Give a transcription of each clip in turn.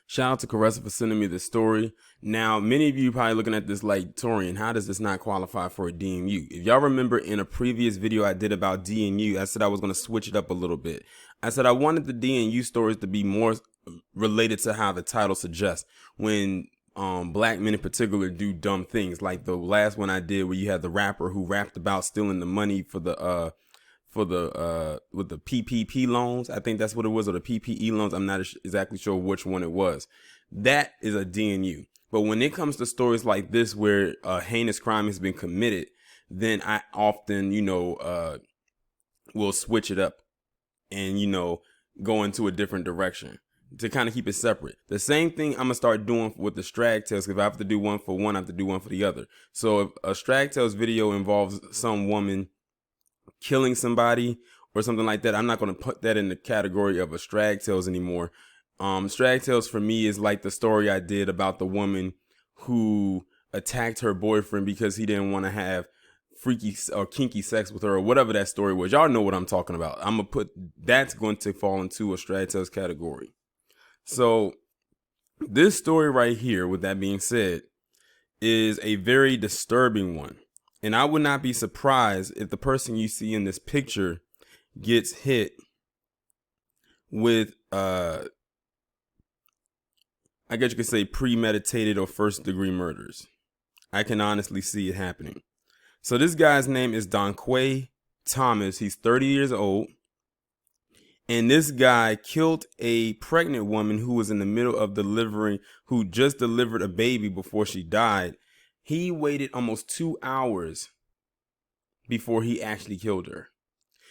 Shout out to Caressa for sending me this story. Now, many of you probably looking at this like, Torian, how does this not qualify for a DNU? If y'all remember in a previous video I did about DNU, I said I was going to switch it up a little bit. I said I wanted the DNU stories to be more related to how the title suggests, when black men in particular do dumb things, like the last one I did where you had the rapper who rapped about stealing the money with the PPP loans. I think that's what it was, or the PPE loans. I'm not exactly sure which one it was. That is a DNU. But when it comes to stories like this where a heinous crime has been committed, then I often, will switch it up and, go into a different direction to kind of keep it separate. The same thing I'm going to start doing with the Strag Tales. If I have to do one for one, I have to do one for the other. So if a Strag Tales video involves some woman killing somebody or something like that, I'm not going to put that in the category of a Strag Tales anymore. Strag Tales for me is like the story I did about the woman who attacked her boyfriend because he didn't want to have freaky or kinky sex with her, or whatever that story was. Y'all know what I'm talking about. I'm going to put that's going to fall into a Strag Tales category. So this story right here, with that being said, is a very disturbing one. And I would not be surprised if the person you see in this picture gets hit with, I guess you could say, premeditated or first degree murders. I can honestly see it happening. So this guy's name is Donqua Thomas. He's 30 years old. And this guy killed a pregnant woman who was in the middle of delivering, who just delivered a baby before she died. He waited almost 2 hours before he actually killed her.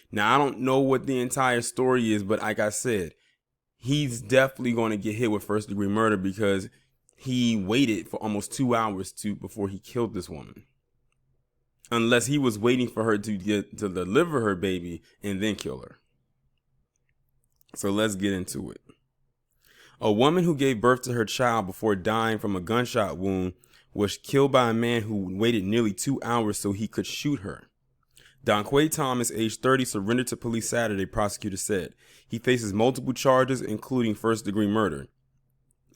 Now, I don't know what the entire story is, but like I said, he's definitely going to get hit with first degree murder because he waited for almost 2 hours before he killed this woman. Unless he was waiting for her to deliver her baby and then kill her. So let's get into it. A woman who gave birth to her child before dying from a gunshot wound was killed by a man who waited nearly 2 hours so he could shoot her. Donqua Thomas, age 30, surrendered to police Saturday, prosecutors said. He faces multiple charges, including first-degree murder.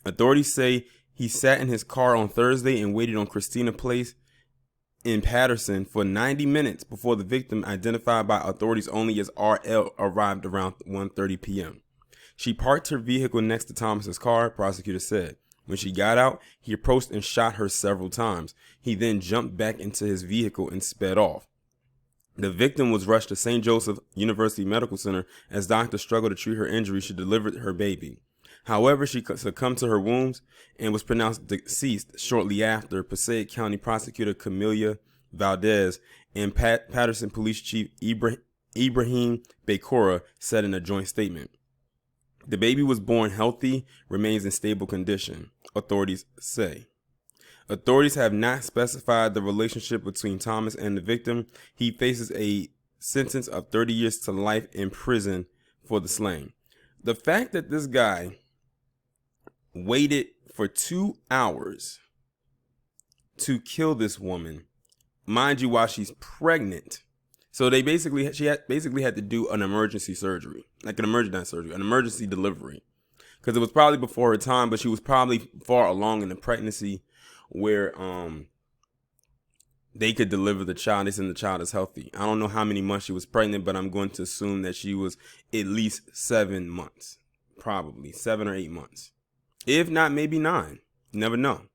Authorities say he sat in his car on Thursday and waited on Christina Place in Patterson for 90 minutes before the victim, identified by authorities only as RL, arrived around 1:30 p.m. She parked her vehicle next to Thomas's car, prosecutors said. When she got out, he approached and shot her several times. He then jumped back into his vehicle and sped off. The victim was rushed to St. Joseph University Medical Center as doctors struggled to treat her injury. She delivered her baby. However, she succumbed to her wounds and was pronounced deceased shortly after, Passaic County Prosecutor Camelia Valdez and Patterson Police Chief Ibrahim Bakora said in a joint statement. The baby was born healthy, remains in stable condition, authorities say. Authorities have not specified the relationship between Thomas and the victim. He faces a sentence of 30 years to life in prison for the slaying. The fact that this guy waited for 2 hours to kill this woman, mind you, while she's pregnant. So she basically had to do an emergency surgery, like an emergency delivery, because it was probably before her time, but she was probably far along in the pregnancy where they could deliver the child. They said the child is healthy. I don't know how many months she was pregnant, but I'm going to assume that she was at least 7 months, probably 7 or 8 months. If not, maybe 9. You never know.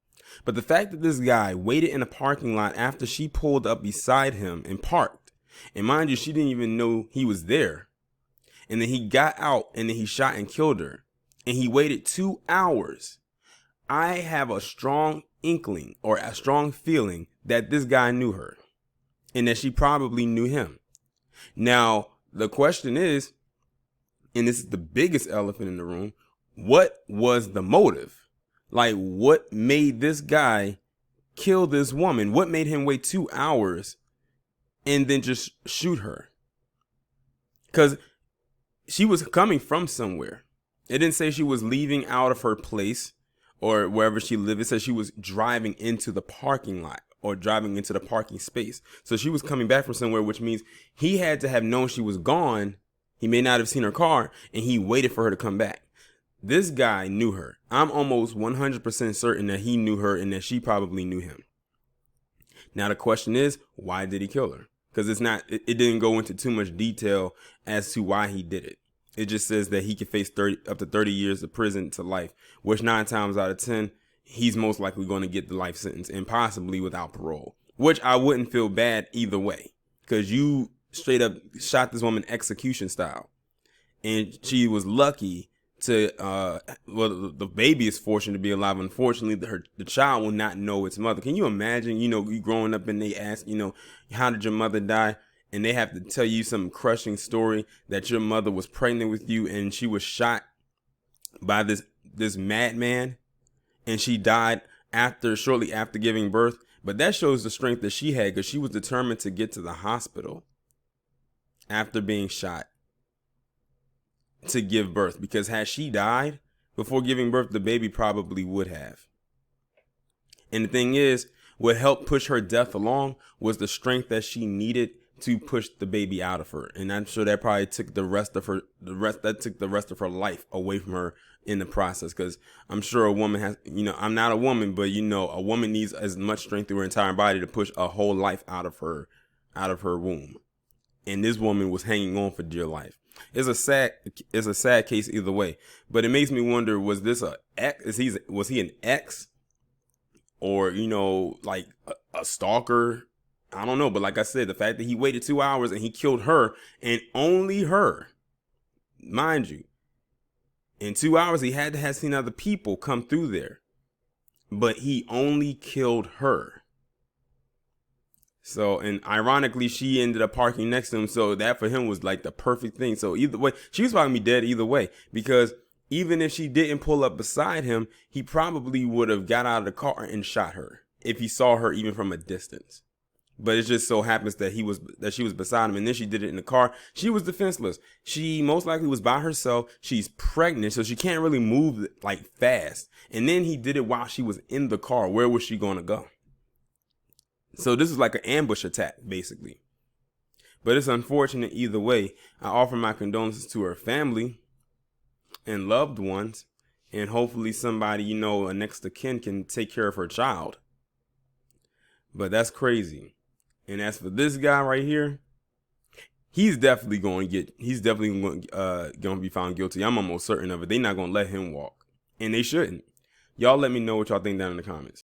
But the fact that this guy waited in a parking lot after she pulled up beside him and parked, and mind you, she didn't even know he was there. And then he got out and then he shot and killed her. And he waited 2 hours. I have a strong inkling or a strong feeling that this guy knew her and that she probably knew him. Now, the question is, and this is the biggest elephant in the room, what was the motive? Like, what made this guy kill this woman? What made him wait 2 hours and then just shoot her? Because she was coming from somewhere. It didn't say she was leaving out of her place or wherever she lived. It said she was driving into the parking lot or driving into the parking space. So she was coming back from somewhere, which means he had to have known she was gone. He may not have seen her car, and he waited for her to come back. This guy knew her. I'm almost 100% certain that he knew her and that she probably knew him. Now the question is, why did he kill her? Because it didn't go into too much detail as to why he did it. It just says that he could face up to 30 years of prison to life, which 9 times out of 10, he's most likely going to get the life sentence and possibly without parole, which I wouldn't feel bad either way, because you straight up shot this woman execution style. And she was lucky to, well, the baby is fortunate to be alive. Unfortunately, the child will not know its mother. Can you imagine, you growing up and they ask, how did your mother die? And they have to tell you some crushing story that your mother was pregnant with you and she was shot by this madman and she died shortly after giving birth. But that shows the strength that she had, because she was determined to get to the hospital after being shot to give birth, because had she died before giving birth, the baby probably would have. And the thing is, what helped push her death along was the strength that she needed to push the baby out of her. And I'm sure that probably took the rest of her life away from her in the process, because I'm sure a woman has, I'm not a woman, but a woman needs as much strength through her entire body to push a whole life out of her womb. And this woman was hanging on for dear life. It's a sad case either way, but it makes me wonder, was this was he an ex, or like a stalker? I don't know, but like I said, the fact that he waited 2 hours and he killed her, and only her, mind you, in 2 hours he had to have seen other people come through there, but he only killed her. So, and ironically, she ended up parking next to him. So that for him was like the perfect thing. So either way, she was probably dead either way, because even if she didn't pull up beside him, he probably would have got out of the car and shot her if he saw her even from a distance. But it just so happens that she was beside him, and then she did it in the car. She was defenseless. She most likely was by herself. She's pregnant, so she can't really move like fast. And then he did it while she was in the car. Where was she going to go? So this is like an ambush attack, basically. But it's unfortunate either way. I offer my condolences to her family and loved ones, and hopefully somebody, a next of kin can take care of her child. But that's crazy. And as for this guy right here, he's definitely going to be found guilty. I'm almost certain of it. They're not going to let him walk, and they shouldn't. Y'all let me know what y'all think down in the comments.